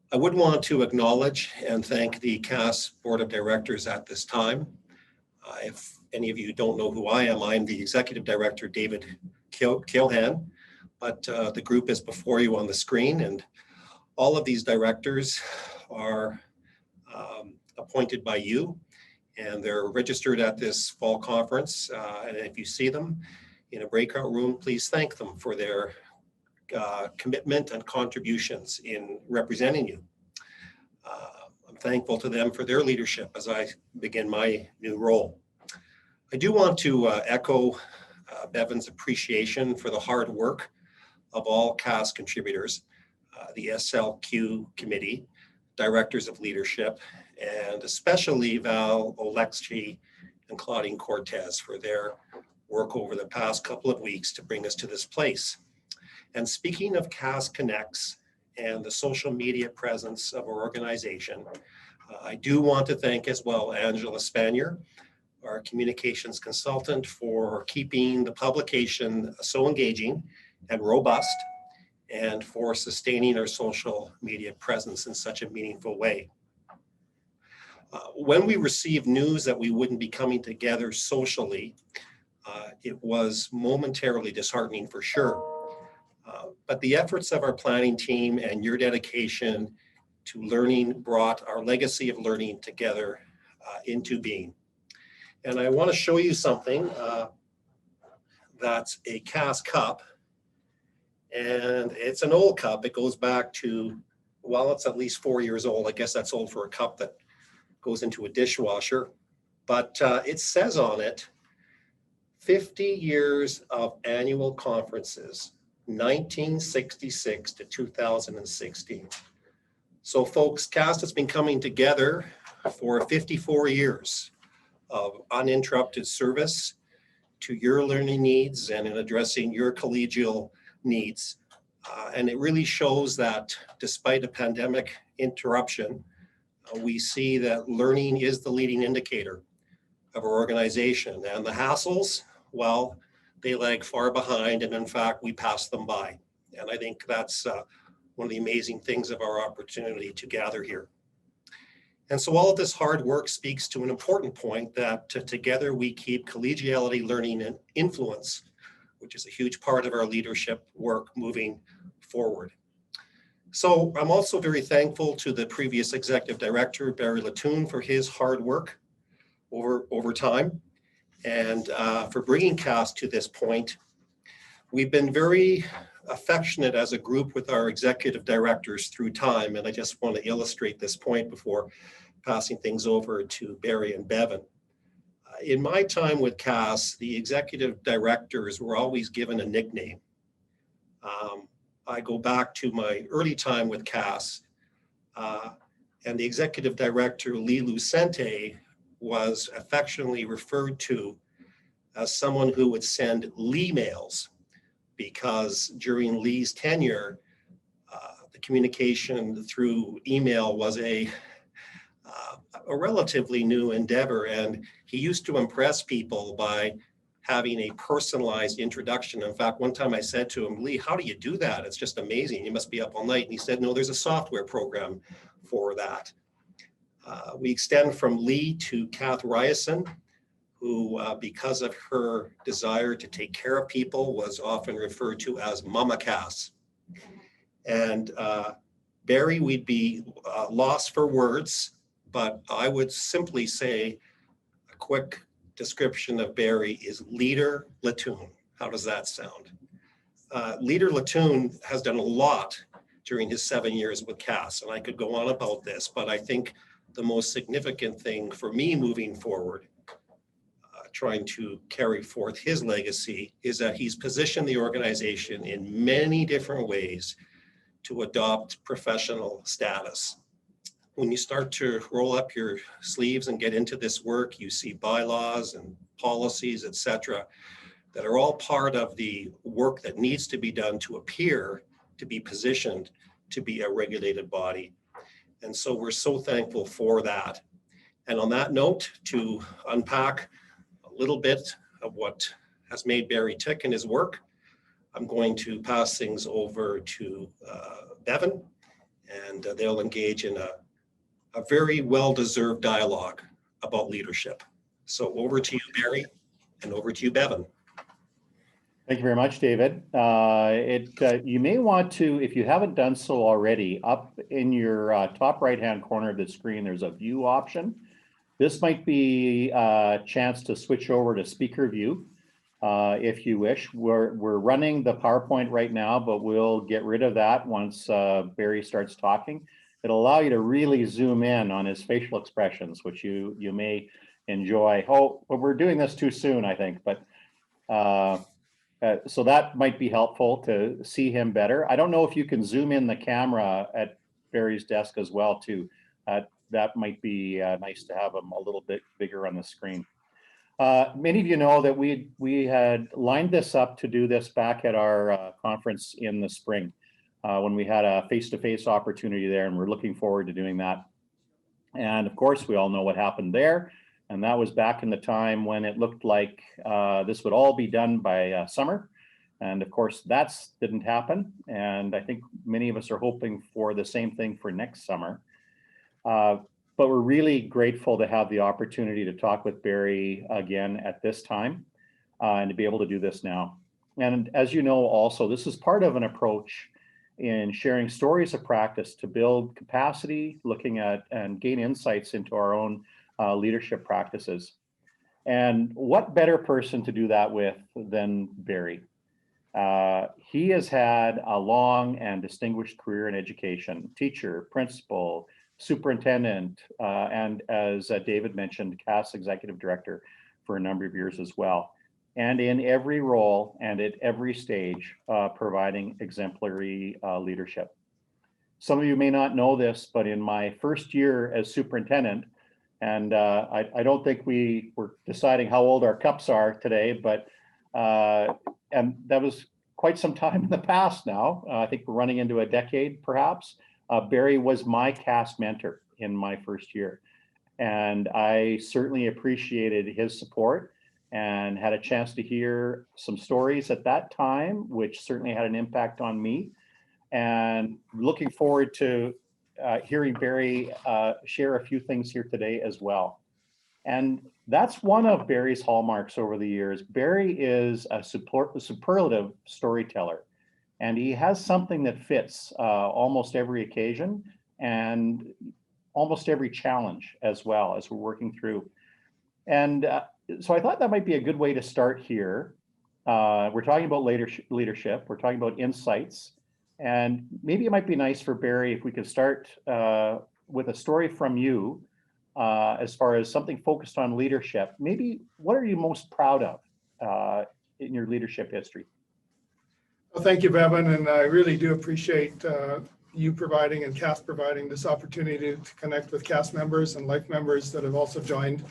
I would want to acknowledge and thank the CAS Board of Directors at this time. If any of you don't know who I am, I'm the Executive Director, David Keohane, but the group is before you on the screen, and all of these directors are appointed by you, and they're registered at this fall conference. And if you see them in a breakout room, please thank them for their commitment and contributions in representing you. I'm thankful to them for their leadership as I begin my new role. I do want to echo Bevan's appreciation for the hard work of all CAS contributors, the SLQ committee, directors of leadership, and especially Val Olexchi and Claudine Cortez for their work over the past couple of weeks to bring us to this place. And speaking of CAS Connects and the social media presence of our organization, I do want to thank as well Angela Spanier, our communications consultant, for keeping the publication so engaging and robust, and for sustaining our social media presence in such a meaningful way. When we received news that we wouldn't be coming together socially, it was momentarily disheartening for sure. But the efforts of our planning team and your dedication to learning brought our legacy of learning together into being. And I want to show you something that's a CAS cup. And it's an old cup. It goes back to, well, it's at least 4 years old. I guess that's old for a cup that goes into a dishwasher. But it says on it, 50 years of annual conferences, 1966 to 2016. So folks, CAS has been coming together for 54 years of uninterrupted service to your learning needs and in addressing your collegial needs. And it really shows that despite a pandemic interruption, we see that learning is the leading indicator of our organization. And the hassles, well, they lag far behind, and in fact, we pass them by. And I think that's one of the amazing things of our opportunity to gather here. And so all of this hard work speaks to an important point that together we keep collegiality, learning, and influence, which is a huge part of our leadership work moving forward. So I'm also very thankful to the previous Executive Director, Barry Litun, for his hard work over time and for bringing CAS to this point. We've been very affectionate as a group with our executive directors through time, and I just want to illustrate this point before passing things over to Barry and Bevan. In my time with CAS, the executive directors were always given a nickname. I go back to my early time with CAS, and the executive director, Lee Lucente, was affectionately referred to as someone who would send Lee mails, because during Lee's tenure, the communication through email was a relatively new endeavor, and he used to impress people by having a personalized introduction. In fact, one time I said to him, Lee, how do you do that? It's just amazing. You must be up all night. And he said, no, there's a software program for that. We extend from Lee to Kath Ryerson, who, because of her desire to take care of people, was often referred to as Mama Cass. And Barry, we'd be lost for words, but I would simply say a quick description of Barry is Leader Litun. How does that sound? Leader Litun has done a lot during his 7 years with CAS, and I could go on about this, but I think the most significant thing for me moving forward, trying to carry forth his legacy, is that he's positioned the organization in many different ways to adopt professional status. When you start to roll up your sleeves and get into this work, you see bylaws and policies, et cetera, that are all part of the work that needs to be done to appear to be positioned to be a regulated body. And so we're so thankful for that. And on that note, to unpack a little bit of what has made Barry tick in his work, I'm going to pass things over to Bevan, and they'll engage in a very well-deserved dialogue about leadership. So over to you, Barry, and over to you, Bevan. Thank you very much, David. You may want to, if you haven't done so already, up in your top right-hand corner of the screen, there's a view option. This might be a chance to switch over to speaker view if you wish. We're running the PowerPoint right now, but we'll get rid of that once Barry starts talking. It'll allow you to really zoom in on his facial expressions, which you may enjoy. Oh, but we're doing this too soon, I think, but so that might be helpful to see him better. I don't know if you can zoom in the camera at Barry's desk as well too. That might be nice to have him a little bit bigger on the screen. Many of you know that we had lined this up to do this back at our conference in the spring when we had a face-to-face opportunity there, and we're looking forward to doing that. And of course, we all know what happened there. And that was back in the time when it looked like this would all be done by summer. And of course, that didn't happen. And I think many of us are hoping for the same thing for next summer. But we're really grateful to have the opportunity to talk with Barry again at this time and to be able to do this now. And as you know, also, this is part of an approach in sharing stories of practice to build capacity, looking at and gain insights into our own leadership practices. And what better person to do that with than Barry? He has had a long and distinguished career in education, teacher, principal, superintendent, and as David mentioned, CAS Executive Director for a number of years as well. And in every role and at every stage, providing exemplary leadership. Some of you may not know this, but in my first year as superintendent, and I don't think we were deciding how old our cups are today, but and that was quite some time in the past now. I think we're running into a decade, perhaps. Barry was my CAS mentor in my first year, and I certainly appreciated his support and had a chance to hear some stories at that time, which certainly had an impact on me. And looking forward to hearing Barry share a few things here today as well. And that's one of Barry's hallmarks over the years. Barry is a superlative storyteller, and he has something that fits almost every occasion and almost every challenge as well as we're working through. And so I thought that might be a good way to start here. We're talking about leadership, we're talking about insights, and maybe it might be nice for Barry if we could start with a story from you as far as something focused on leadership. Maybe what are you most proud of in your leadership history? Well, thank you, Bevan, and I really do appreciate you providing and CAS providing this opportunity to connect with CAS members and life members that have also joined.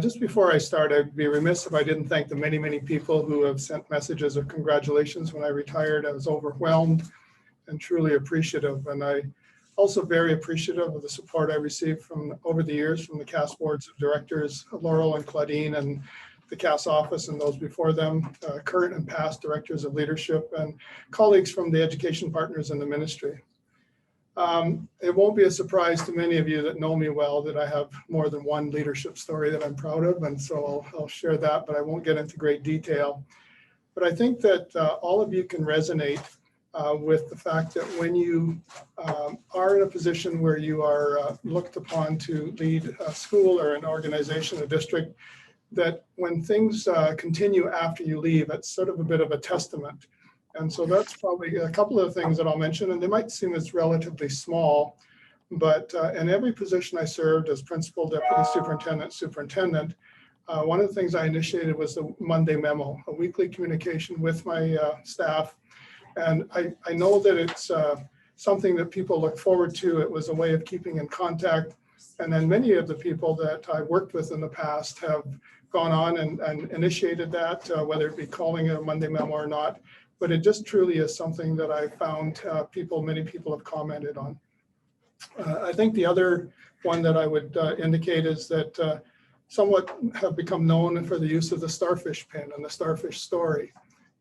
Just before I start, I'd be remiss if I didn't thank the many, many people who have sent messages of congratulations when I retired. I was overwhelmed and truly appreciative. And I also very appreciative of the support I received from over the years from the CAS boards of directors, Laurel and Claudine, and the CAS office and those before them, current and past directors of leadership, and colleagues from the education partners in the ministry. It won't be a surprise to many of you that know me well that I have more than one leadership story that I'm proud of, and so I'll share that, but I won't get into great detail. But I think that all of you can resonate with the fact that when you are in a position where you are looked upon to lead a school or an organization, a district, that when things continue after you leave, it's sort of a bit of a testament. And so that's probably a couple of things that I'll mention, and they might seem as relatively small, but in every position I served as principal, deputy superintendent, one of the things I initiated was the Monday memo, a weekly communication with my staff. And I know that it's something that people look forward to. It was a way of keeping in contact. And then many of the people that I worked with in the past have gone on and initiated that, whether it be calling it a Monday memo or not. But it just truly is something that I found many people have commented on. I think the other one that I would indicate is that somewhat have become known for the use of the starfish pin and the starfish story.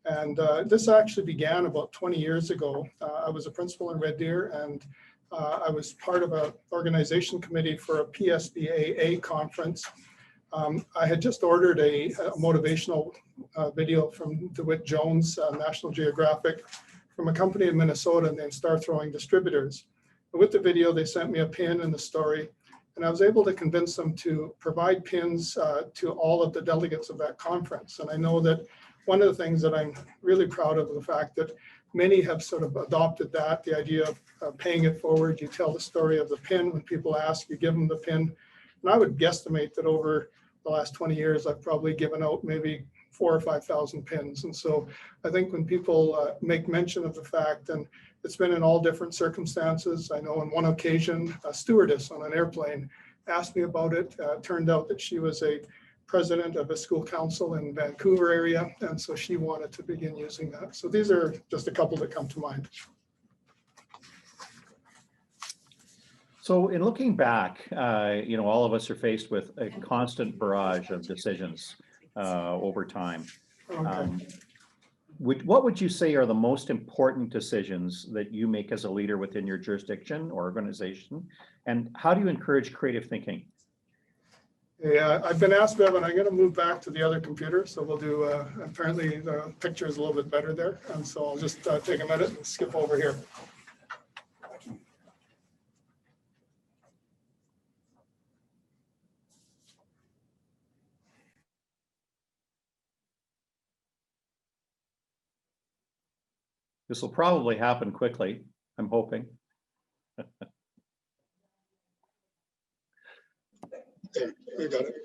And this actually began about 20 years ago. I was a principal in Red Deer, and I was part of an organization committee for a PSBAA conference. I had just ordered a motivational video from DeWitt Jones, National Geographic, from a company in Minnesota named Star Throwing Distributors. And with the video, they sent me a pin and the story, and I was able to convince them to provide pins to all of the delegates of that conference. And I know that one of the things that I'm really proud of the fact that many have sort of adopted that, the idea of paying it forward. You tell the story of the pin. When people ask, you give them the pin. And I would guesstimate that over the last 20 years, I've probably given out maybe 4,000 or 5,000 pins. And so I think when people make mention of the fact, and it's been in all different circumstances. I know on one occasion, a stewardess on an airplane asked me about it. Turned out that she was a president of a school council in Vancouver area. And so she wanted to begin using that. So these are just a couple that come to mind. So in looking back, all of us are faced with a constant barrage of decisions over time. Okay. What would you say are the most important decisions that you make as a leader within your jurisdiction or organization? And how do you encourage creative thinking? Yeah, I've been asked, Bevan, I'm going to move back to the other computer. So we'll do, apparently the picture is a little bit better there. And so I'll just take a minute and skip over here. This will probably happen quickly, I'm hoping. There, I got it.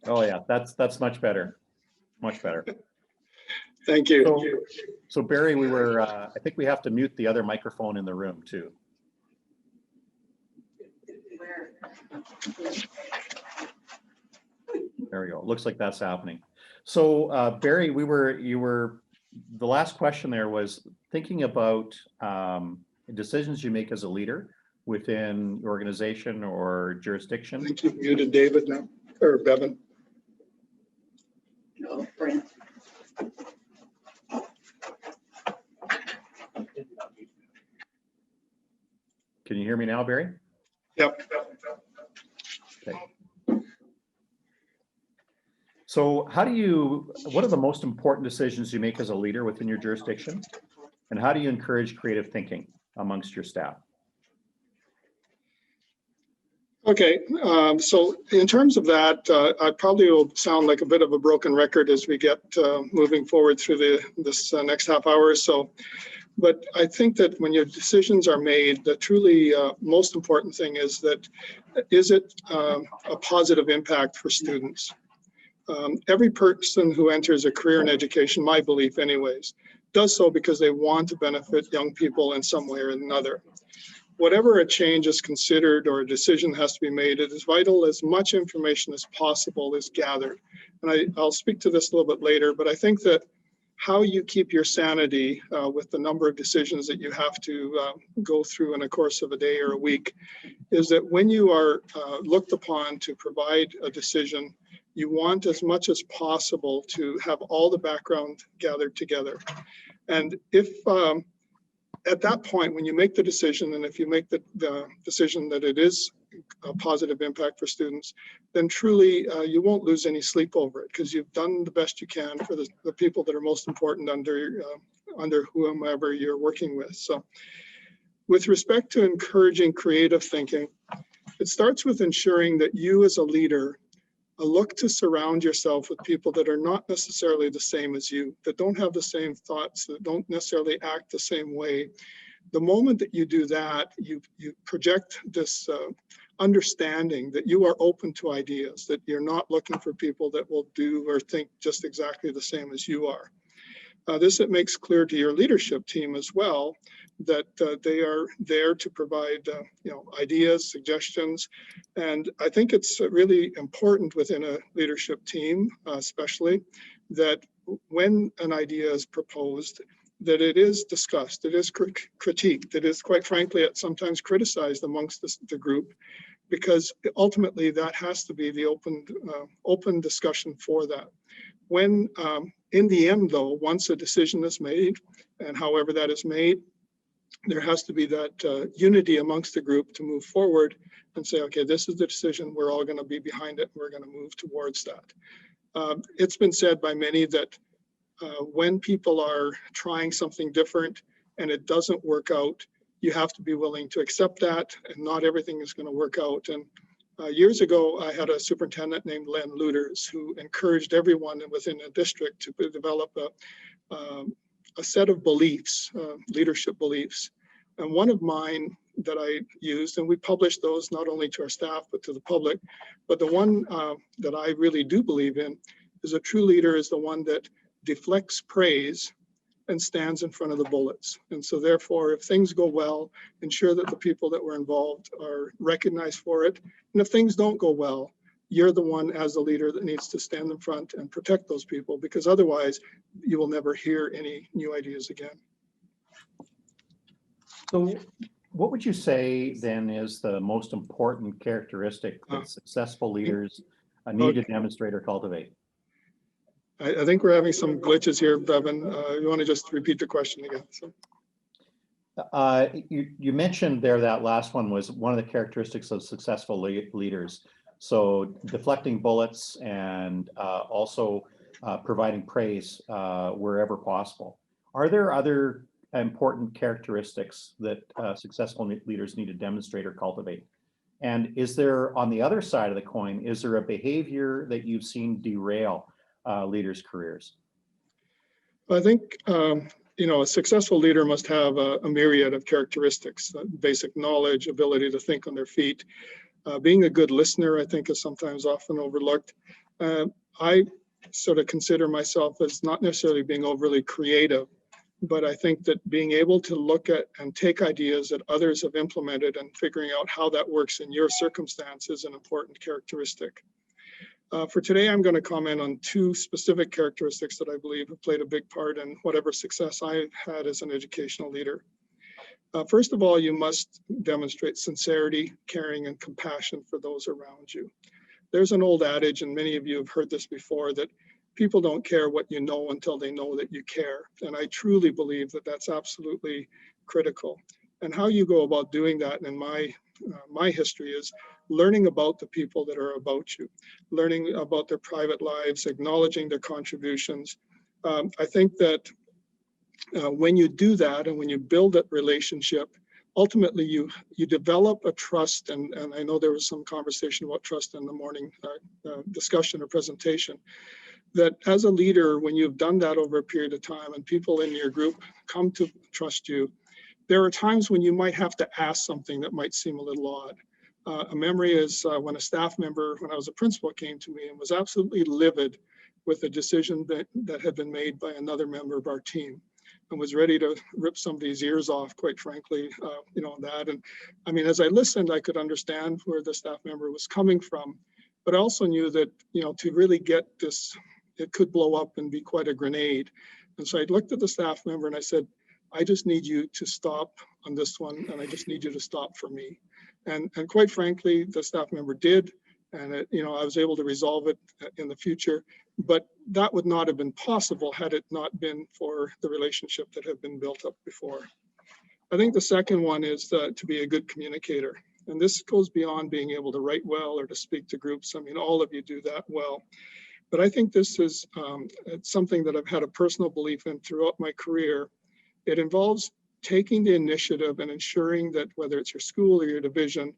Oh yeah, that's much better, much better. Thank you. So Barry, we were, I think we have to mute the other microphone in the room too. There we go. Looks like that's happening. So Barry, the last question there was thinking about decisions you make as a leader within your organization or jurisdiction. I think you've muted David now, or Bevan. No, Brent. Can you hear me now, Barry? Yep. Okay. So what are the most important decisions you make as a leader within your jurisdiction? And how do you encourage creative thinking amongst your staff? Okay, so in terms of that, I probably will sound like a bit of a broken record as we get moving forward through this next half hour or so. But I think that when your decisions are made, the truly most important thing is that, is it a positive impact for students? Every person who enters a career in education, my belief anyways, does so because they want to benefit young people in some way or another. Whatever a change is considered or a decision has to be made, it is vital as much information as possible is gathered. And I'll speak to this a little bit later, but I think that how you keep your sanity with the number of decisions that you have to go through in a course of a day or a week is that when you are looked upon to provide a decision, you want as much as possible to have all the background gathered together. And if at that point, when you make the decision, and if you make the decision that it is a positive impact for students, then truly you won't lose any sleep over it because you've done the best you can for the people that are most important under whomever you're working with. So with respect to encouraging creative thinking, it starts with ensuring that you as a leader look to surround yourself with people that are not necessarily the same as you, that don't have the same thoughts, that don't necessarily act the same way. The moment that you do that, you project this understanding that you are open to ideas, that you're not looking for people that will do or think just exactly the same as you are. This it makes clear to your leadership team as well that they are there to provide ideas, suggestions, and I think it's really important within a leadership team, especially, that when an idea is proposed, that it is discussed, it is critiqued, it is quite frankly sometimes criticized amongst the group, because ultimately that has to be the open discussion for that. When, in the end though, once a decision is made, and however that is made, there has to be that unity amongst the group to move forward and say, okay, this is the decision, we're all going to be behind it, we're going to move towards that. It's been said by many that when people are trying something different and it doesn't work out, you have to be willing to accept that, and not everything is going to work out. And years ago, I had a superintendent named Len Luters who encouraged everyone within a district to develop a set of beliefs, leadership beliefs. And one of mine that I used, and we published those not only to our staff, but to the public, but the one that I really do believe in is a true leader is the one that deflects praise and stands in front of the bullets. And so therefore, if things go well, ensure that the people that were involved are recognized for it. And if things don't go well, you're the one as the leader that needs to stand in front and protect those people, because otherwise you will never hear any new ideas again. So what would you say then is the most important characteristic that successful leaders need to demonstrate or cultivate? I think we're having some glitches here, Bevan. You want to just repeat the question again? So. You mentioned there that last one was one of the characteristics of successful leaders. So deflecting bullets and also providing praise wherever possible. Are there other important characteristics that successful leaders need to demonstrate or cultivate? And is there, on the other side of the coin, is there a behavior that you've seen derail leaders' careers? I think a successful leader must have a myriad of characteristics: basic knowledge, ability to think on their feet. Being a good listener, I think, is sometimes often overlooked. I sort of consider myself as not necessarily being overly creative, but I think that being able to look at and take ideas that others have implemented and figuring out how that works in your circumstance is an important characteristic. For today, I'm going to comment on two specific characteristics that I believe have played a big part in whatever success I've had as an educational leader. First of all, you must demonstrate sincerity, caring, and compassion for those around you. There's an old adage, and many of you have heard this before, that people don't care what you know until they know that you care. And I truly believe that that's absolutely critical. And how you go about doing that in my history is learning about the people that are about you, learning about their private lives, acknowledging their contributions. I think that when you do that and when you build that relationship, ultimately you develop a trust. And I know there was some conversation about trust in the morning discussion or presentation, that as a leader, when you've done that over a period of time and people in your group come to trust you, there are times when you might have to ask something that might seem a little odd. A memory is when a staff member, when I was a principal, came to me and was absolutely livid with a decision that had been made by another member of our team, and was ready to rip somebody's ears off, quite frankly, on that. And I mean, as I listened, I could understand where the staff member was coming from, but I also knew that, to really get this, it could blow up and be quite a grenade. And so I looked at the staff member and I said, I just need you to stop on this one, and I just need you to stop for me. And quite frankly, the staff member did, and I was able to resolve it in the future. But that would not have been possible had it not been for the relationship that had been built up before. I think the second one is to be a good communicator. And this goes beyond being able to write well or to speak to groups. I mean, all of you do that well. But I think this is it's something that I've had a personal belief in throughout my career. It involves taking the initiative and ensuring that whether it's your school or your division,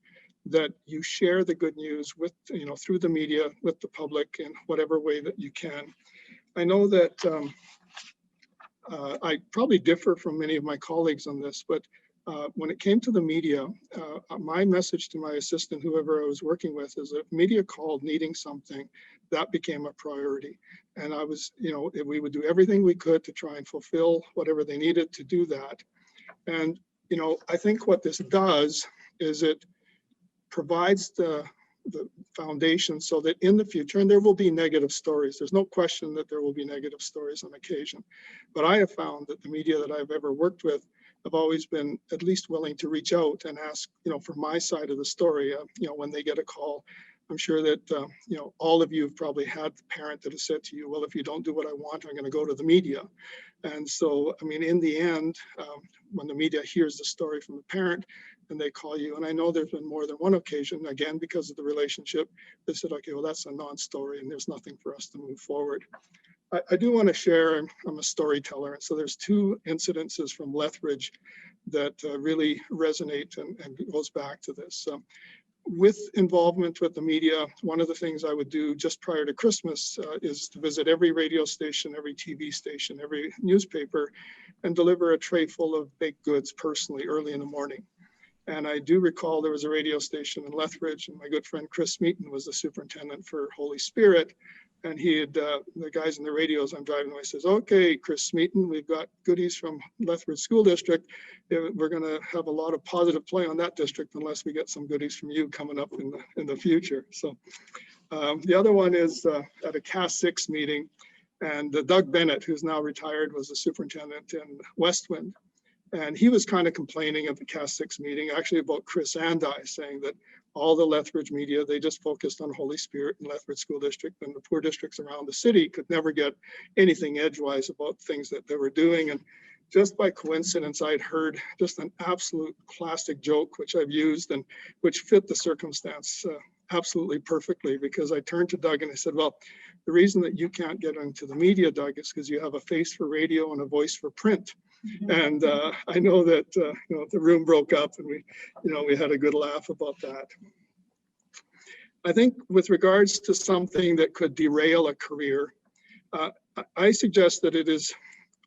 that you share the good news with, through the media, with the public in whatever way that you can. I know that I probably differ from many of my colleagues on this, but when it came to the media, my message to my assistant, whoever I was working with, is if media called needing something, that became a priority. And I was, we would do everything we could to try and fulfill whatever they needed to do that. And, I think what this does is it provides the foundation so that in the future, and there will be negative stories, there's no question that there will be negative stories on occasion, but I have found that the media that I've ever worked with have always been at least willing to reach out and ask, for my side of the story, when they get a call. I'm sure that, all of you have probably had the parent that has said to you, well, if you don't do what I want, I'm going to go to the media. And so, I mean, in the end, when the media hears the story from the parent and they call you, and I know there's been more than one occasion, again, because of the relationship, they said, okay, well, that's a non-story and there's nothing for us to move forward. I do want to share, I'm a storyteller, and so there's two incidences from Lethbridge that really resonate and goes back to this. With involvement with the media, one of the things I would do just prior to Christmas is to visit every radio station, every TV station, every newspaper, and deliver a tray full of baked goods personally early in the morning. And I do recall there was a radio station in Lethbridge, and my good friend Chris Meaton was the superintendent for Holy Spirit. And he had, the guys in the radios, I'm driving away, says, okay, Chris Meaton, we've got goodies from Lethbridge School District. We're going to have a lot of positive play on that district unless we get some goodies from you coming up in the future. So the other one is at a CAS 6 meeting, and Doug Bennett, who's now retired, was the superintendent in Westwind. And he was kind of complaining at the CAS 6 meeting, actually about Chris and I, saying that all the Lethbridge media, they just focused on Holy Spirit and Lethbridge School District, and the poor districts around the city could never get anything edgewise about things that they were doing. And just by coincidence, I'd heard just an absolute classic joke, which I've used and which fit the circumstance absolutely perfectly, because I turned to Doug and I said, well, the reason that you can't get into the media, Doug, is because you have a face for radio and a voice for print. And I know that the room broke up and we had a good laugh about that. I think with regards to something that could derail a career, I suggest that it is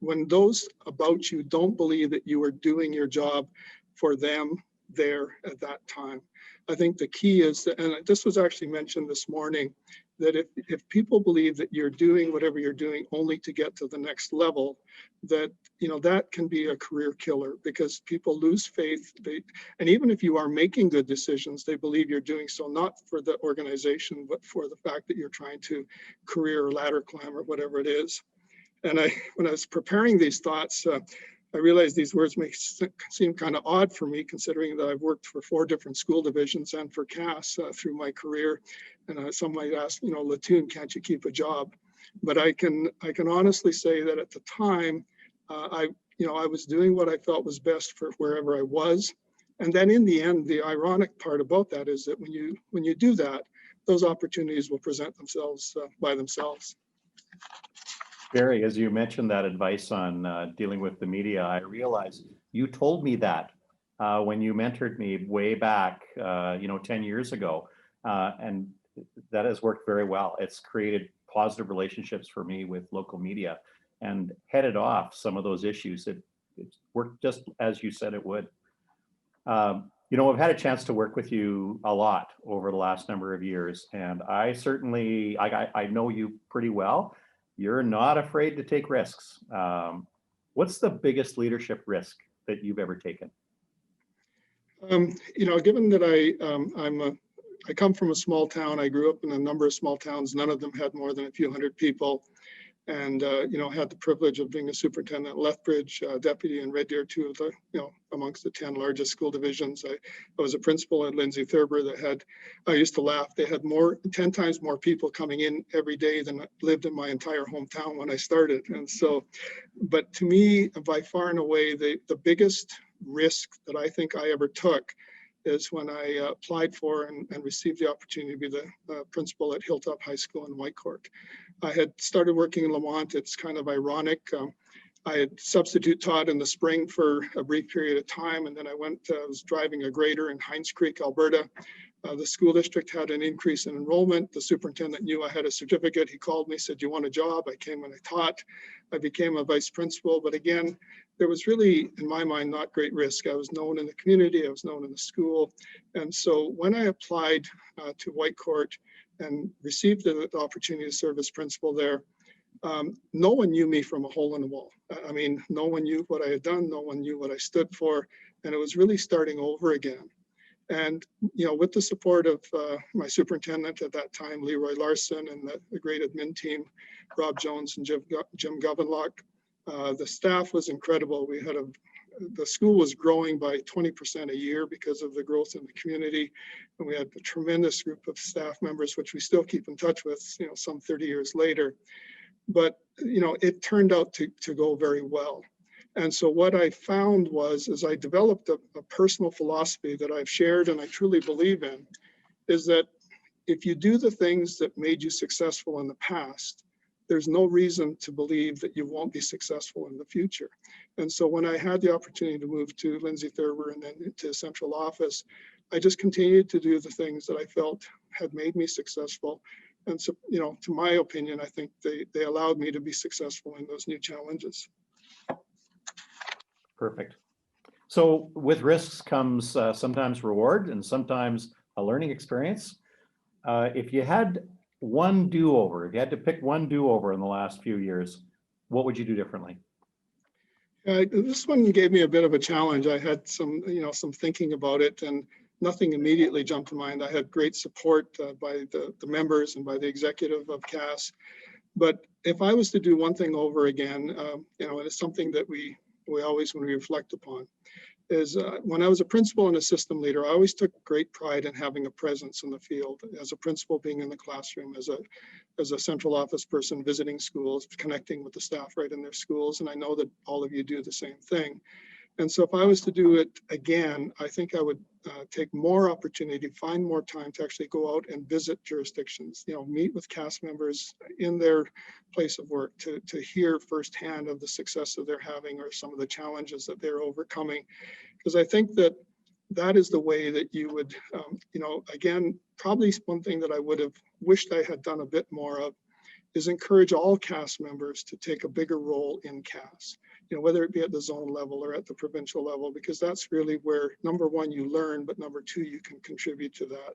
when those about you don't believe that you are doing your job for them there at that time. I think the key is that, and this was actually mentioned this morning, that if people believe that you're doing whatever you're doing only to get to the next level, that that can be a career killer, because people lose faith. And even if you are making good decisions, they believe you're doing so not for the organization, but for the fact that you're trying to career or ladder climb or whatever it is. And when I was preparing these thoughts, I realized these words may seem kind of odd for me, considering that I've worked for 4 different school divisions and for CAS through my career. And some might ask, Litun, can't you keep a job? But I can honestly say that at the time, I was doing what I felt was best for wherever I was. And then in the end, the ironic part about that is that when you do that, those opportunities will present themselves by themselves. Barry, as you mentioned that advice on dealing with the media, I realized you told me that when you mentored me way back, 10 years ago, and that has worked very well. It's created positive relationships for me with local media and headed off some of those issues. It worked just as you said it would. I've had a chance to work with you a lot over the last number of years, and I certainly, I know you pretty well. You're not afraid to take risks. What's the biggest leadership risk that you've ever taken? Given that I come from a small town, I grew up in a number of small towns. None of them had more than a few hundred people. And, had the privilege of being a superintendent at Lethbridge, deputy in Red Deer, 2 of the, amongst the 10 largest school divisions. I was a principal at Lindsay Thurber I used to laugh, they had 10 times more people coming in every day than lived in my entire hometown when I started. And so, but to me, by far and away, the biggest risk that I think I ever took is when I applied for and received the opportunity to be the principal at Hilltop High School in Whitecourt. I had started working in Lamont. It's kind of ironic. I had substitute taught in the spring for a brief period of time, and then I was driving a grader in Hines Creek, Alberta. The school district had an increase in enrollment. The superintendent knew I had a certificate. He called me, said, "Do you want a job?" I came and I taught. I became a vice principal, but again, there was really, in my mind, not great risk. I was known in the community, I was known in the school. And so when I applied to Whitecourt and received the opportunity to serve as principal there, no one knew me from a hole in the wall. I mean, no one knew what I had done, no one knew what I stood for, and it was really starting over again. And, with the support of my superintendent at that time, Leroy Larson, and the great admin team, Rob Jones and Jim Govenlock, the staff was incredible. We had a the school was growing by 20% a year because of the growth in the community. And we had a tremendous group of staff members, which we still keep in touch with, some 30 years later. But, it turned out to go very well. And so what I found was, as I developed a personal philosophy that I've shared and I truly believe in, is that if you do the things that made you successful in the past, there's no reason to believe that you won't be successful in the future. And so when I had the opportunity to move to Lindsay Thurber and then into central office, I just continued to do the things that I felt had made me successful. And so, to my opinion, I think they allowed me to be successful in those new challenges. Perfect. So with risks comes sometimes reward and sometimes a learning experience. If you had one do-over, if you had to pick one do-over in the last few years, what would you do differently? This one gave me a bit of a challenge. I had some thinking about it, and nothing immediately jumped to mind. I had great support by the members and by the executive of CAS. But if I was to do one thing over again, and it's something that we always, when we reflect upon, is when I was a principal and a system leader, I always took great pride in having a presence in the field. As a principal, being in the classroom, as a central office person visiting schools, connecting with the staff right in their schools. And I know that all of you do the same thing. And so if I was to do it again, I think I would take more opportunity, find more time to actually go out and visit jurisdictions, meet with CAS members in their place of work to hear firsthand of the success that they're having or some of the challenges that they're overcoming. Because I think that is the way that you would, again, probably one thing that I would have wished I had done a bit more of is encourage all CAS members to take a bigger role in CAS, whether it be at the zone level or at the provincial level, because that's really where, number one, you learn, but number two, you can contribute to that.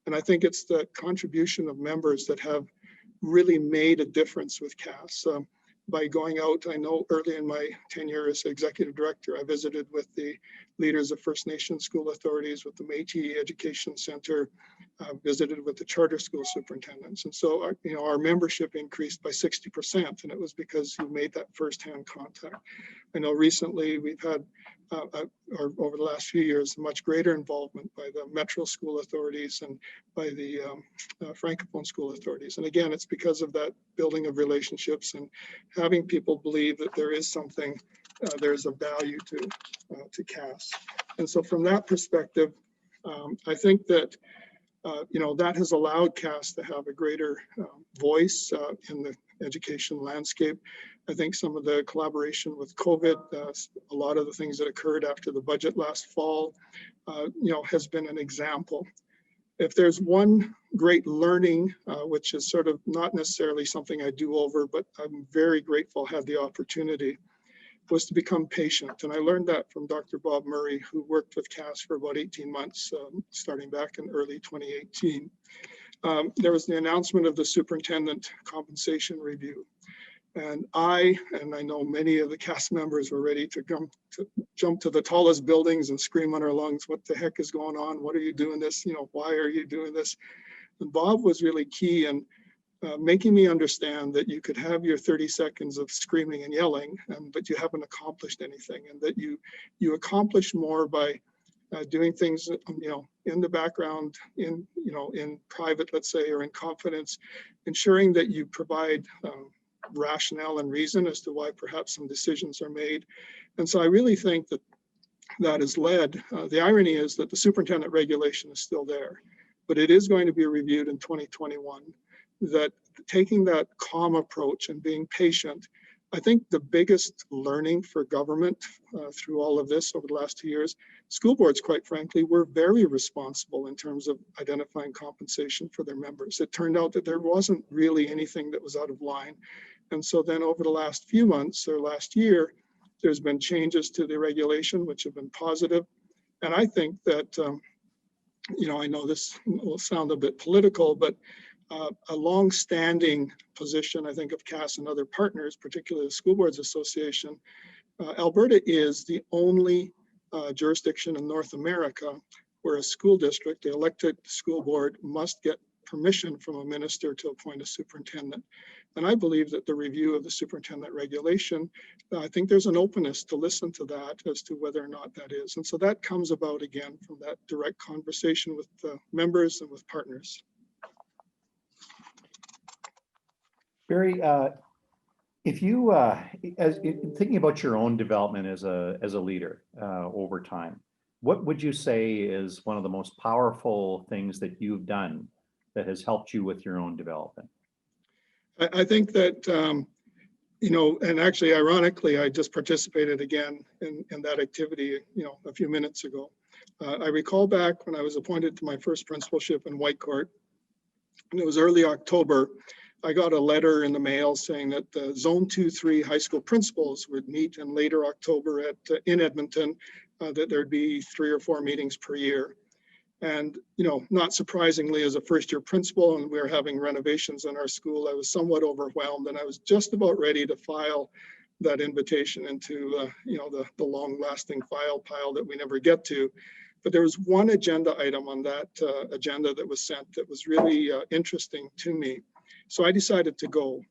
And I think it's the contribution of members that have really made a difference with CAS. By going out, I know early in my tenure as executive director, I visited with the leaders of First Nations school authorities, with the Métis Education Center, visited with the charter school superintendents. And so our membership increased by 60%, and it was because you made that firsthand contact. I know recently we've had, or over the last few years, much greater involvement by the Metro school authorities and by the Francophone school authorities. And again, it's because of that building of relationships and having people believe that there is something, there's a value to CAS. And so from that perspective, I think that that has allowed CAS to have a greater voice in the education landscape. I think some of the collaboration with COVID, a lot of the things that occurred after the budget last fall, has been an example. If there's one great learning, which is sort of not necessarily something I do over, but I'm very grateful I had the opportunity, was to become patient. And I learned that from Dr. Bob Murray, who worked with CAS for about 18 months, starting back in early 2018. There was the announcement of the superintendent compensation review. And I know many of the CAS members were ready to jump to the tallest buildings and scream on our lungs, what the heck is going on? What are you doing this? Why are you doing this? And Bob was really key in making me understand that you could have your 30 seconds of screaming and yelling, but you haven't accomplished anything, and that you accomplish more by doing things, in the background, in private, let's say, or in confidence, ensuring that you provide rationale and reason as to why perhaps some decisions are made. And so I really think that has led, the irony is that the superintendent regulation is still there, but it is going to be reviewed in 2021. That taking that calm approach and being patient, I think the biggest learning for government through all of this over the last 2 years, school boards, quite frankly, were very responsible in terms of identifying compensation for their members. It turned out that there wasn't really anything that was out of line. And so then over the last few months or last year, there's been changes to the regulation, which have been positive. And I think that, I know this will sound a bit political, but a long-standing position, I think, of CAS and other partners, particularly the School Boards Association, Alberta is the only jurisdiction in North America where a school district, the elected school board, must get permission from a minister to appoint a superintendent. And I believe that the review of the superintendent regulation, I think there's an openness to listen to that as to whether or not that is. And so that comes about again from that direct conversation with the members and with partners. Barry, if you, thinking about your own development as a leader over time, what would you say is one of the most powerful things that you've done that has helped you with your own development? I think that, and actually, ironically, I just participated again in that activity, a few minutes ago. I recall back when I was appointed to my first principalship in Whitecourt, and it was early October. I got a letter in the mail saying that the Zone 2-3 high school principals would meet in later October in Edmonton, that there'd be 3 or 4 meetings per year. And, not surprisingly, as a first-year principal, and we were having renovations in our school, I was somewhat overwhelmed, and I was just about ready to file that invitation into, the long-lasting file pile that we never get to. But there was one agenda item on that agenda that was sent that was really interesting to me. So I decided to go.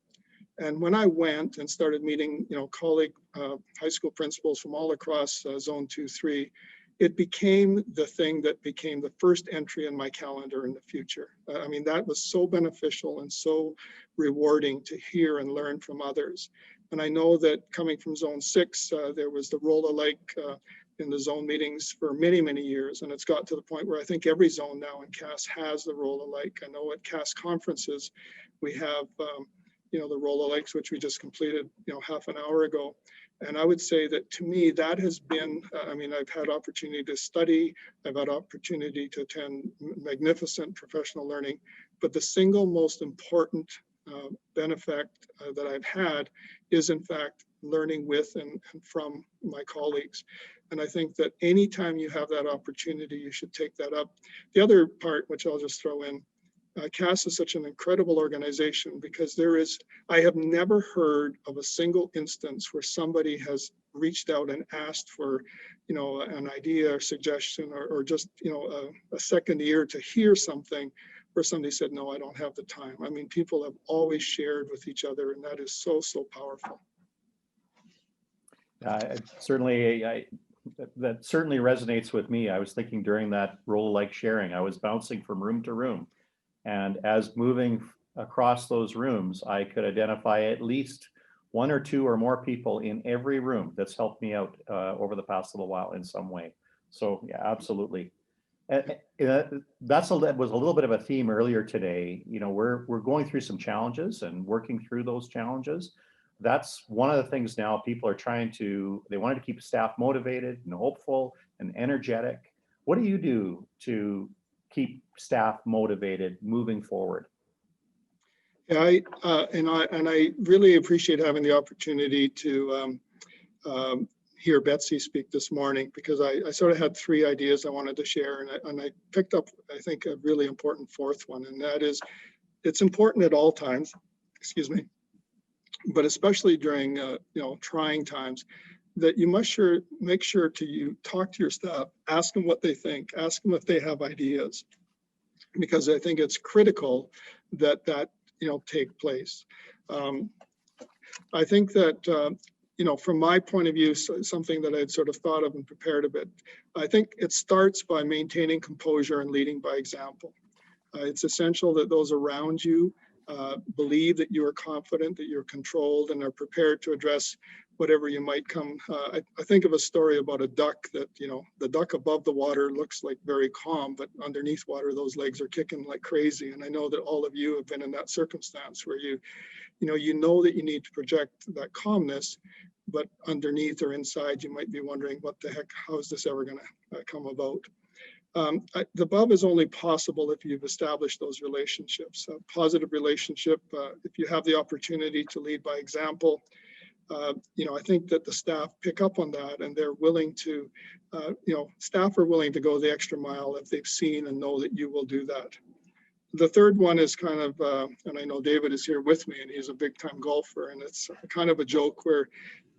And when I went and started meeting, colleague high school principals from all across Zone 2-3, it became the thing that became the first entry in my calendar in the future. I mean, that was so beneficial and so rewarding to hear and learn from others. And I know that coming from Zone 6, there was the roll-alike in the zone meetings for many, many years. And it's got to the point where I think every zone now in CAS has the roll-alike. I know at CAS conferences, we have, the roll-alikes, which we just completed, half an hour ago. And I would say that to me, that has been, I've had opportunity to study, I've had opportunity to attend magnificent professional learning, but the single most important benefit that I've had is in fact learning with and from my colleagues. And I think that anytime you have that opportunity, you should take that up. The other part, which I'll just throw in, CAS is such an incredible organization because I have never heard of a single instance where somebody has reached out and asked for, an idea or suggestion or just, a second ear to hear something where somebody said, no, I don't have the time. I mean, people have always shared with each other, and that is so, so powerful. That certainly resonates with me. I was thinking during that role-like sharing, I was bouncing from room to room. And as moving across those rooms, I could identify at least 1 or 2 or more people in every room that's helped me out over the past little while in some way. So yeah, absolutely. That was a little bit of a theme earlier today. We're going through some challenges and working through those challenges. That's one of the things now people are they wanted to keep staff motivated and hopeful and energetic. What do you do to keep staff motivated moving forward? Yeah, I really appreciate having the opportunity to hear Betsy speak this morning, because I sort of had 3 ideas I wanted to share, and I picked up, I think, a really important 4th one, and that is, it's important at all times, but especially during trying times, that you must make sure to talk to your staff, ask them what they think, ask them if they have ideas, because I think it's critical that take place. I think that from my point of view, something that I'd sort of thought of and prepared a bit, I think it starts by maintaining composure and leading by example. It's essential that those around you believe that you are confident, that you're controlled, and are prepared to address whatever you might come. I think of a story about a duck that, the duck above the water looks like very calm, but underneath water, those legs are kicking like crazy. And I know that all of you have been in that circumstance where you know that you need to project that calmness, but underneath or inside, you might be wondering, what the heck, how is this ever going to come about? The above is only possible if you've established those relationships. A positive relationship, if you have the opportunity to lead by example, I think that the staff pick up on that, and they're willing to, staff are willing to go the extra mile if they've seen and know that you will do that. The third one is kind of, and I know David is here with me, and he's a big time golfer, and it's kind of a joke where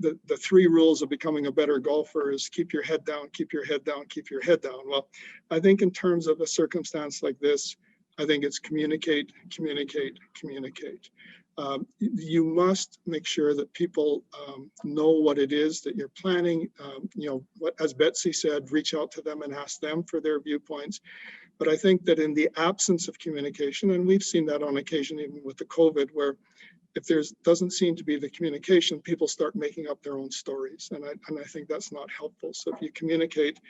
the 3 rules of becoming a better golfer is keep your head down, keep your head down, keep your head down. Well, I think in terms of a circumstance like this, I think it's communicate, communicate, communicate. You must make sure that people know what it is that you're planning. As Betsy said, reach out to them and ask them for their viewpoints. But I think that in the absence of communication, and we've seen that on occasion even with the COVID, where if there doesn't seem to be the communication, people start making up their own stories. And I think that's not helpful. So if you communicate,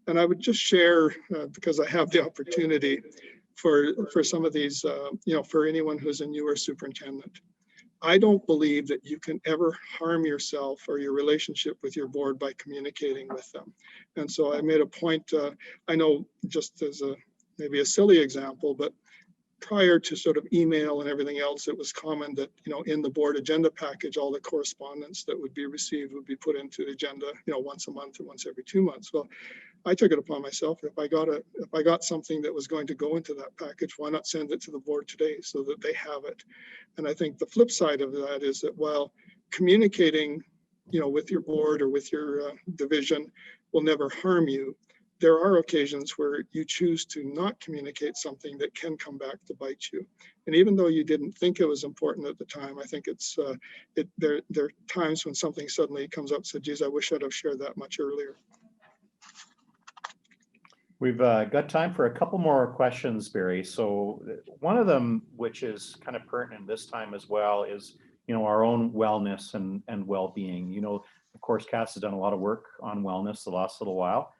and I would just share, because I have the opportunity for some of these, for anyone who's a newer superintendent, I don't believe that you can ever harm yourself or your relationship with your board by communicating with them. And so I made a point, I know just as maybe a silly example, but prior to sort of email and everything else, it was common that, in the board agenda package, all the correspondence that would be received would be put into the agenda, once a month or once every 2 months. Well, I took it upon myself. If I got something that was going to go into that package, why not send it to the board today so that they have it? And I think the flip side of that is that while communicating, with your board or with your division will never harm you, there are occasions where you choose to not communicate something that can come back to bite you. And even though you didn't think it was important at the time, I think there are times when something suddenly comes up and said, geez, I wish I'd have shared that much earlier. We've got time for a couple more questions, Barry. So one of them, which is kind of pertinent this time as well, is our own wellness and well-being. Of course, Cass has done a lot of work on wellness the last little while.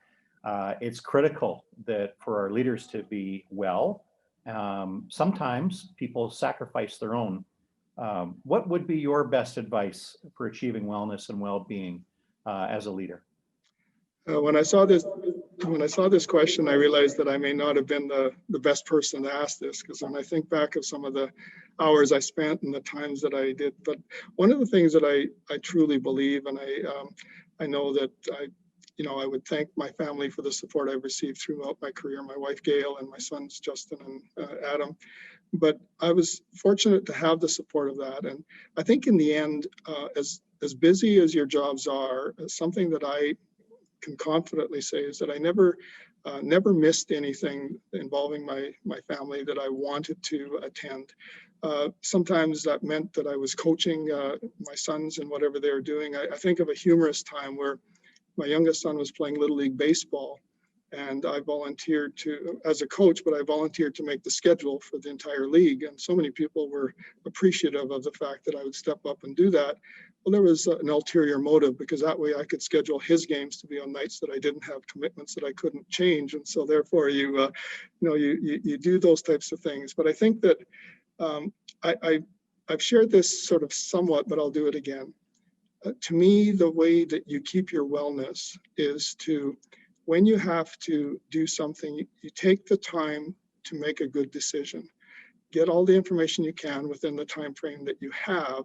It's critical that for our leaders to be well. Sometimes people sacrifice their own. What would be your best advice for achieving wellness and well-being as a leader? When I saw this question, I realized that I may not have been the best person to ask this, because when I think back of some of the hours I spent and the times that I did, but one of the things that I truly believe, and I know that I would thank my family for the support I've received throughout my career, my wife Gail and my sons Justin and Adam. But I was fortunate to have the support of that. And I think in the end, as busy as your jobs are, something that I can confidently say is that I never missed anything involving my family that I wanted to attend. Sometimes that meant that I was coaching my sons in whatever they were doing. I think of a humorous time where my youngest son was playing Little League Baseball, and I volunteered as a coach, but I volunteered to make the schedule for the entire league. And so many people were appreciative of the fact that I would step up and do that. Well, there was an ulterior motive, because that way I could schedule his games to be on nights that I didn't have commitments that I couldn't change. And so therefore you do those types of things. But I think that I've shared this sort of somewhat, but I'll do it again. To me, the way that you keep your wellness is to, when you have to do something, you take the time to make a good decision. Get all the information you can within the time frame that you have.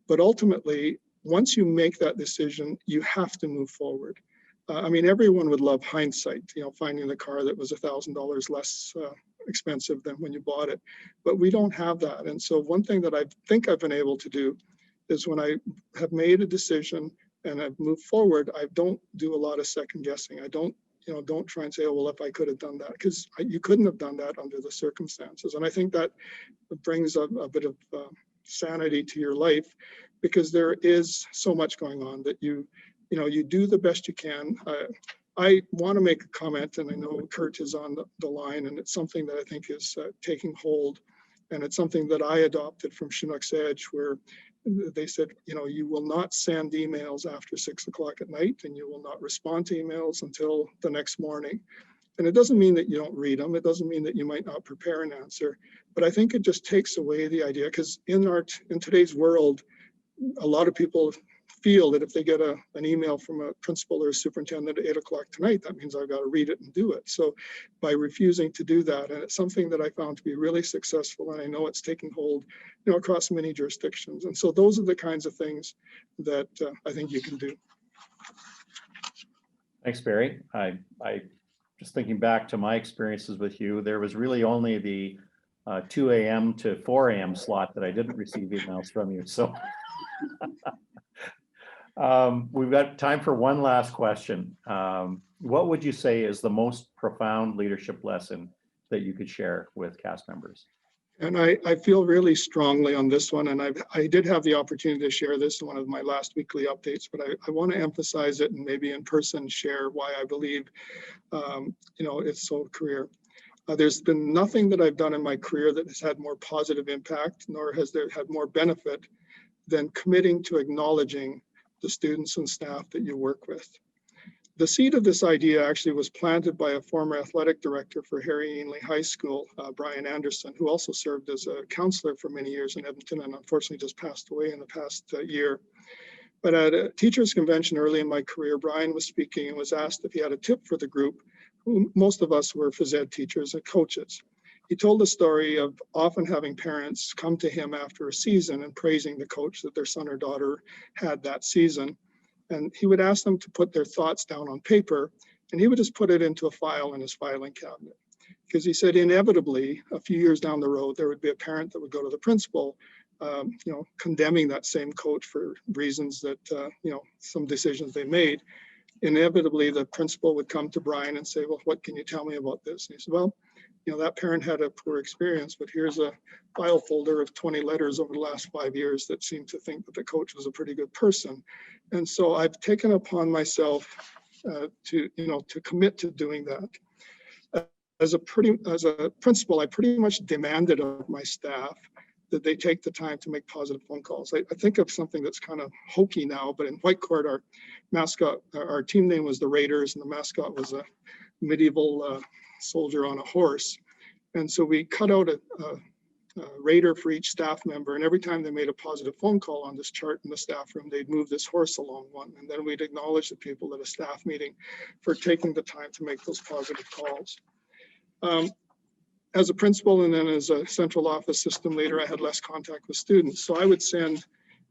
But ultimately, once you make that decision, you have to move forward. Everyone would love hindsight, finding the car that was $1,000 less expensive than when you bought it. But we don't have that. And so one thing that I think I've been able to do is, when I have made a decision and I've moved forward, I don't do a lot of second guessing. I don't try and say, oh, well, if I could have done that, because you couldn't have done that under the circumstances. And I think that brings a bit of sanity to your life, because there is so much going on that you do the best you can. I want to make a comment, and I know Kurt is on the line, and it's something that I think is taking hold. And it's something that I adopted from Chinook's Edge, where they said, you will not send emails after 6 o'clock at night, and you will not respond to emails until the next morning. And it doesn't mean that you don't read them. It doesn't mean that you might not prepare an answer. But I think it just takes away the idea, because in today's world, a lot of people feel that if they get an email from a principal or a superintendent at 8 o'clock tonight, that means I've got to read it and do it. So by refusing to do that, and it's something that I found to be really successful, and I know it's taking hold, across many jurisdictions. And so those are the kinds of things that I think you can do. Thanks, Barry. I just thinking back to my experiences with you, there was really only the 2 a.m. to 4 a.m. slot that I didn't receive emails from you. So we've got time for one last question. What would you say is the most profound leadership lesson that you could share with cast members? And I feel really strongly on this one, and I did have the opportunity to share this in one of my last weekly updates, but I want to emphasize it and maybe in person share why I believe, it's so career. There's been nothing that I've done in my career that has had more positive impact, nor has there had more benefit than committing to acknowledging the students and staff that you work with. The seed of this idea actually was planted by a former athletic director for Harry Ainley High School, Brian Anderson, who also served as a counselor for many years in Edmonton and unfortunately just passed away in the past year. But at a teachers convention early in my career, Brian was speaking and was asked if he had a tip for the group, who most of us were phys ed teachers and coaches. He told the story of often having parents come to him after a season and praising the coach that their son or daughter had that season. And he would ask them to put their thoughts down on paper, and he would just put it into a file in his filing cabinet. Because he said inevitably, a few years down the road, there would be a parent that would go to the principal, condemning that same coach for reasons that, some decisions they made. Inevitably, the principal would come to Brian and say, well, what can you tell me about this? And he said, well, that parent had a poor experience, but here's a file folder of 20 letters over the last 5 years that seem to think that the coach was a pretty good person. And so I've taken upon myself to commit to doing that. As a principal, I pretty much demanded of my staff that they take the time to make positive phone calls. I think of something that's kind of hokey now, but in Whitecourt, our mascot, our team name was the Raiders, and the mascot was a medieval soldier on a horse. And so we cut out a Raider for each staff member, and every time they made a positive phone call on this chart in the staff room, they'd move this horse along one, and then we'd acknowledge the people at a staff meeting for taking the time to make those positive calls. As a principal and then as a central office system leader, I had less contact with students, so I would send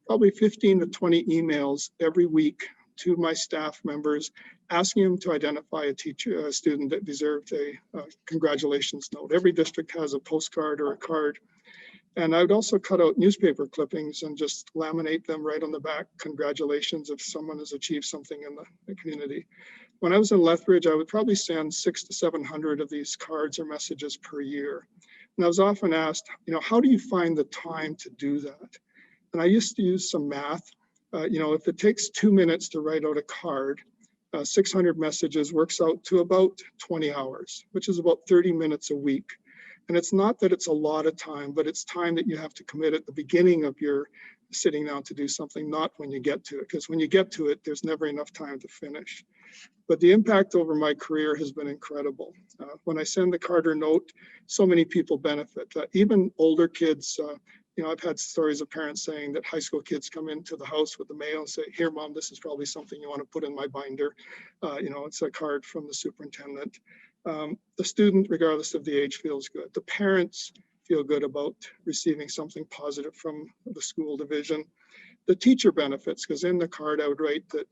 probably 15 to 20 emails every week to my staff members, asking them to identify a student that deserved a congratulations note. Every district has a postcard or a card. And I would also cut out newspaper clippings and just laminate them right on the back. Congratulations if someone has achieved something in the community. When I was in Lethbridge, I would probably send 600 to 700 of these cards or messages per year. And I was often asked, how do you find the time to do that? And I used to use some math. If it takes 2 minutes to write out a card, 600 messages works out to about 20 hours, which is about 30 minutes a week. And it's not that it's a lot of time, but it's time that you have to commit at the beginning of your sitting down to do something, not when you get to it, because when you get to it, there's never enough time to finish. But the impact over my career has been incredible. When I send the card or note, so many people benefit. Even older kids, I've had stories of parents saying that high school kids come into the house with the mail and say, here, Mom, this is probably something you want to put in my binder. It's a card from the superintendent. The student, regardless of the age, feels good. The parents feel good about receiving something positive from the school division. The teacher benefits, because in the card I would write that,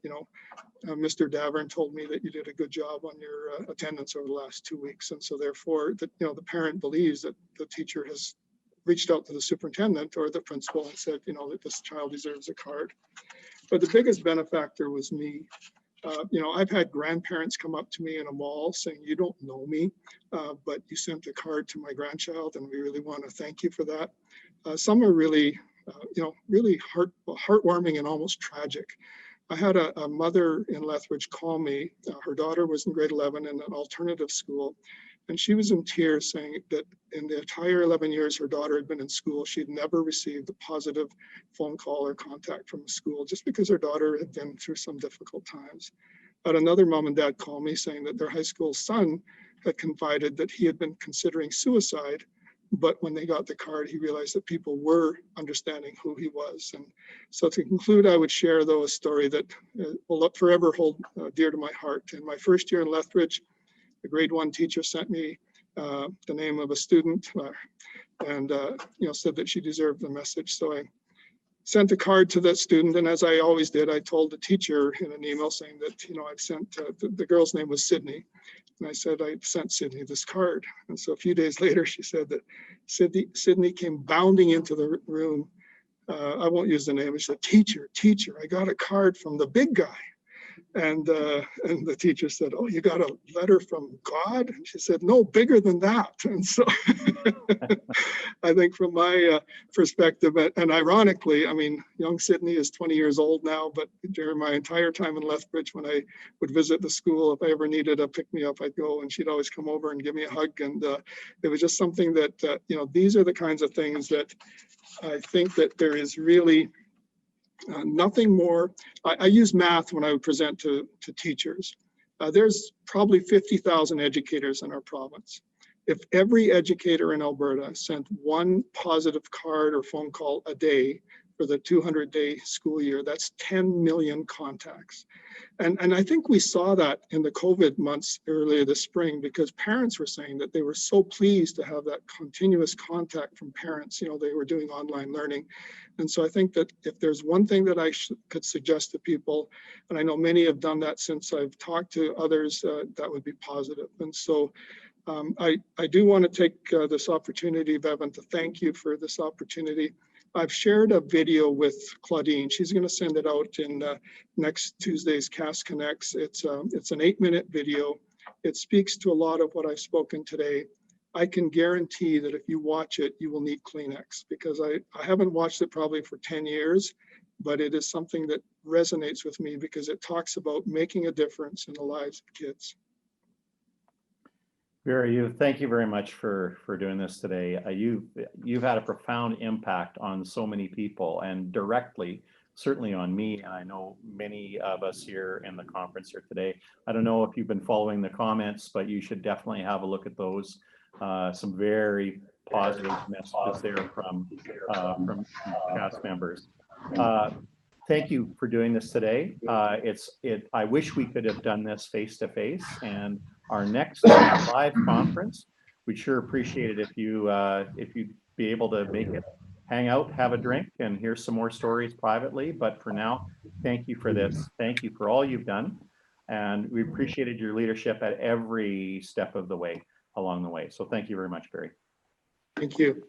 Mr. Davern told me that you did a good job on your attendance over the last 2 weeks. And so therefore, the parent believes that the teacher has reached out to the superintendent or the principal and said, that this child deserves a card. But the biggest benefactor was me. I've had grandparents come up to me in a mall saying, you don't know me, but you sent a card to my grandchild and we really want to thank you for that. Some are really, really heartwarming and almost tragic. I had a mother in Lethbridge call me. Her daughter was in grade 11 in an alternative school. And she was in tears saying that in the entire 11 years her daughter had been in school, she'd never received a positive phone call or contact from the school just because her daughter had been through some difficult times. But another mom and dad called me saying that their high school son had confided that he had been considering suicide, but when they got the card, he realized that people were understanding who he was. And so to conclude, I would share though a story that will forever hold dear to my heart. In my first year in Lethbridge, a grade 1 teacher sent me the name of a student and said that she deserved the message. So I sent a card to that student, and as I always did, I told the teacher in an email saying that I've sent the girl's name was Sydney, and I said I sent Sydney this card. And so a few days later, she said that Sydney came bounding into the room. I won't use the name. She said, "Teacher, I got a card from the big guy." And the teacher said, "Oh, you got a letter from God?" And she said, "No, bigger than that." And so I think from my perspective, and ironically, I mean, young Sydney is 20 years old now, but during my entire time in Lethbridge, when I would visit the school, if I ever needed a pick-me-up, I'd go, and she'd always come over and give me a hug. And it was just something that, you know, these are the kinds of things that I think that there is really nothing more. I use math when I would present to teachers. There's probably 50,000 educators in our province. If every educator in Alberta sent one positive card or phone call a day for the 200-day school year, that's 10 million contacts. And I think we saw that in the COVID months earlier this spring, because parents were saying that they were so pleased to have that continuous contact from parents. You know, they were doing online learning. And so I think that if there's one thing that I could suggest to people, and I know many have done that since I've talked to others, that would be positive. And so I do want to take this opportunity, Bevan, to thank you for this opportunity. I've shared a video with Claudine. She's going to send it out in next Tuesday's CAS Connects. It's an 8-minute video. It speaks to a lot of what I've spoken today. I can guarantee that if you watch it, you will need Kleenex, because I haven't watched it probably for 10 years, but it is something that resonates with me because it talks about making a difference in the lives of kids. Barry, thank you very much for doing this today. You've had a profound impact on so many people, and directly, certainly on me, and I know many of us here in the conference here today. I don't know if you've been following the comments, but you should definitely have a look at those. Some very positive messages there from cast members. Thank you for doing this today. I wish we could have done this face to face, and our next live conference, we'd sure appreciate it if you'd be able to make it, hang out, have a drink, and hear some more stories privately. But for now, thank you for this. Thank you for all you've done, and we appreciated your leadership at every step of the way along the way. So thank you very much, Barry. Thank you.